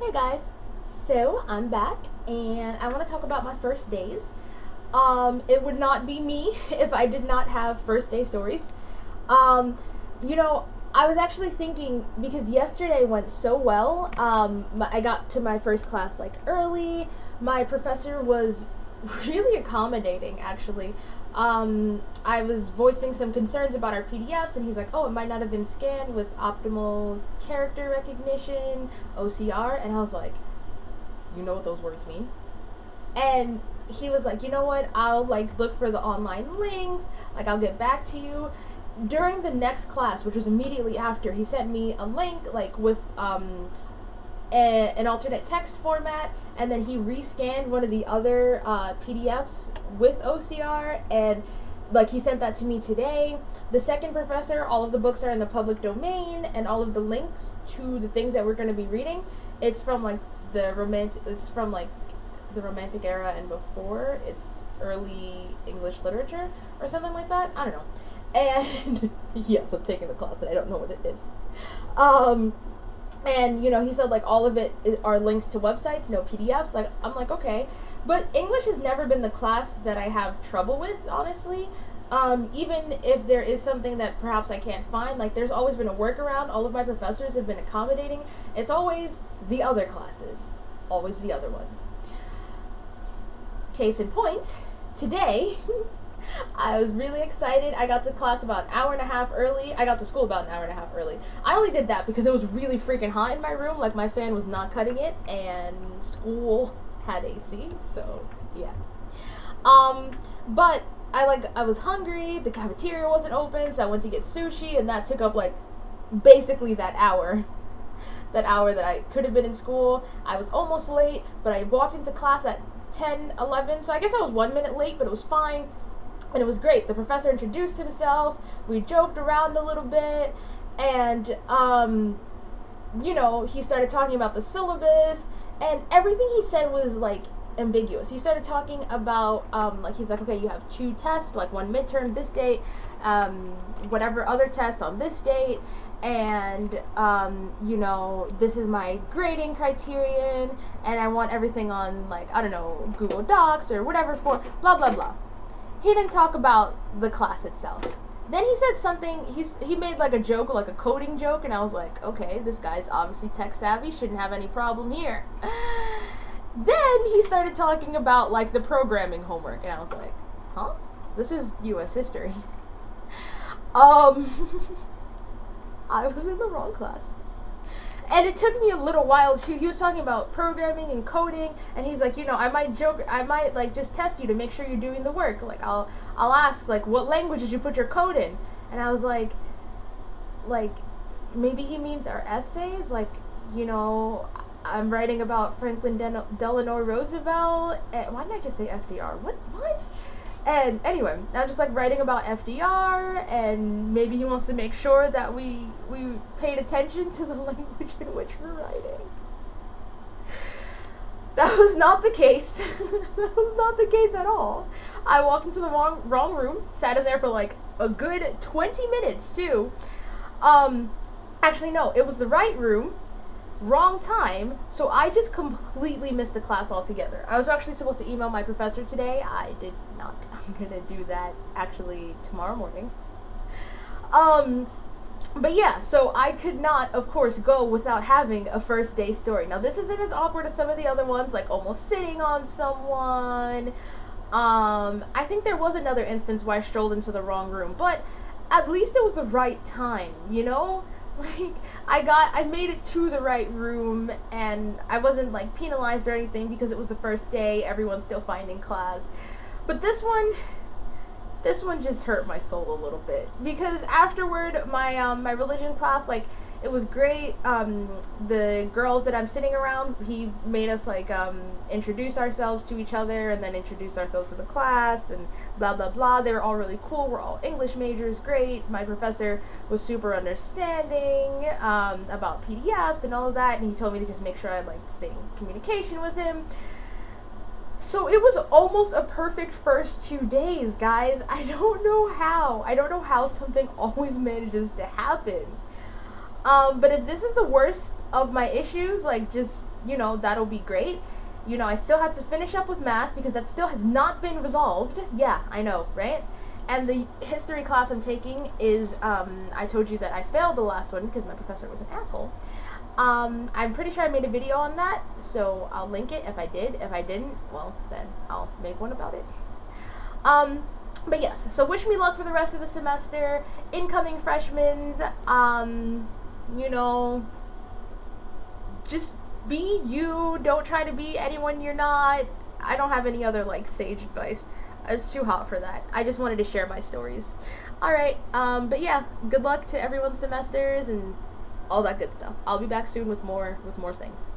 Hey guys, so I'm back and I want to talk about my first days. It would not be me if I did not have first day stories. Um, you know, I was actually thinking because yesterday went so well. I got to my first class like early. My professor was really accommodating actually. I was voicing some concerns about our PDFs, and he's like, "Oh, it might not have been scanned with optimal character recognition (OCR)." And I was like, "You know what those words mean?" And he was like, "You know what? I'll like look for the online links. Like, I'll get back to you." During the next class, which was immediately after, he sent me a link like with an alternate text format, and then he rescanned one of the other PDFs with OCR, and like he sent that to me today. The second professor, all of the books are in the public domain, and all of the links to the things that we're going to be reading, it's from like the romantic era and before. It's early English literature or something like that. I don't know. And yes, I'm taking the class and I don't know what it is. And he said like all of are links to websites, no PDFs. Like, I'm like, okay, but English has never been the class that I have trouble with, honestly. Even if there is something that perhaps I can't find, like there's always been a workaround. All of my professors have been accommodating. It's always the other classes, always the other ones. Case in point, today I was really excited. I got to class about an hour and a half early. I got to school about an hour and a half early. I only did that because it was really freaking hot in my room. Like, my fan was not cutting it, and school had AC, so yeah. But I was hungry. The cafeteria wasn't open, so I went to get sushi, and that took up like basically that hour. That hour that I could have been in school. I was almost late, but I walked into class at 10:11, so I guess I was 1 minute late, but it was fine. And it was great. The professor introduced himself. We joked around a little bit. And, he started talking about the syllabus. And everything he said was, like, ambiguous. He started talking about, he's like, okay, you have 2 tests, like one midterm this date, whatever other test on this date. And, this is my grading criterion. And I want everything on, like, I don't know, Google Docs or whatever for blah, blah, blah. He didn't talk about the class itself. Then he said something, he made like a joke, like a coding joke, and I was like, okay, this guy's obviously tech savvy, shouldn't have any problem here. Then he started talking about like the programming homework, and I was like, huh? This is US history. I was in the wrong class. And it took me a little while too. He was talking about programming and coding, and he's like, I might like just test you to make sure you're doing the work. Like, I'll ask like, what language did you put your code in? And I was like maybe he means our essays. Like, I'm writing about Franklin Delano Roosevelt. And why didn't I just say FDR? What? And anyway, I'm just like writing about FDR, and maybe he wants to make sure that we paid attention to the language in which we're writing. That was not the case. That was not the case at all. I walked into the wrong room, sat in there for like a good 20 minutes too. Actually no, it was the right room, wrong time, so I just completely missed the class altogether. I was actually supposed to email my professor today. I did not. I'm gonna do that actually tomorrow morning. But yeah, so I could not, of course, go without having a first day story. Now, this isn't as awkward as some of the other ones, like almost sitting on someone. I think there was another instance where I strolled into the wrong room, but at least it was the right time, Like, I made it to the right room, and I wasn't, like, penalized or anything because it was the first day, everyone's still finding class. But this one just hurt my soul a little bit. Because afterward, my religion class, like, it was great. The girls that I'm sitting around, he made us, like, introduce ourselves to each other and then introduce ourselves to the class and blah, blah, blah. They were all really cool. We're all English majors. Great. My professor was super understanding about PDFs and all of that, and he told me to just make sure I, like, stay in communication with him. So it was almost a perfect first 2 days, guys. I don't know how something always manages to happen. But if this is the worst of my issues, like, just, that'll be great. I still had to finish up with math because that still has not been resolved. Yeah, I know, right? And the history class I'm taking is, I told you that I failed the last one because my professor was an asshole. I'm pretty sure I made a video on that, so I'll link it if I did. If I didn't, well, then I'll make one about it. But yes, so wish me luck for the rest of the semester. Incoming freshmen, just be you. Don't try to be anyone you're not. I don't have any other, like, sage advice. It's too hot for that. I just wanted to share my stories. Alright, but yeah, good luck to everyone's semesters and all that good stuff. I'll be back soon with more things.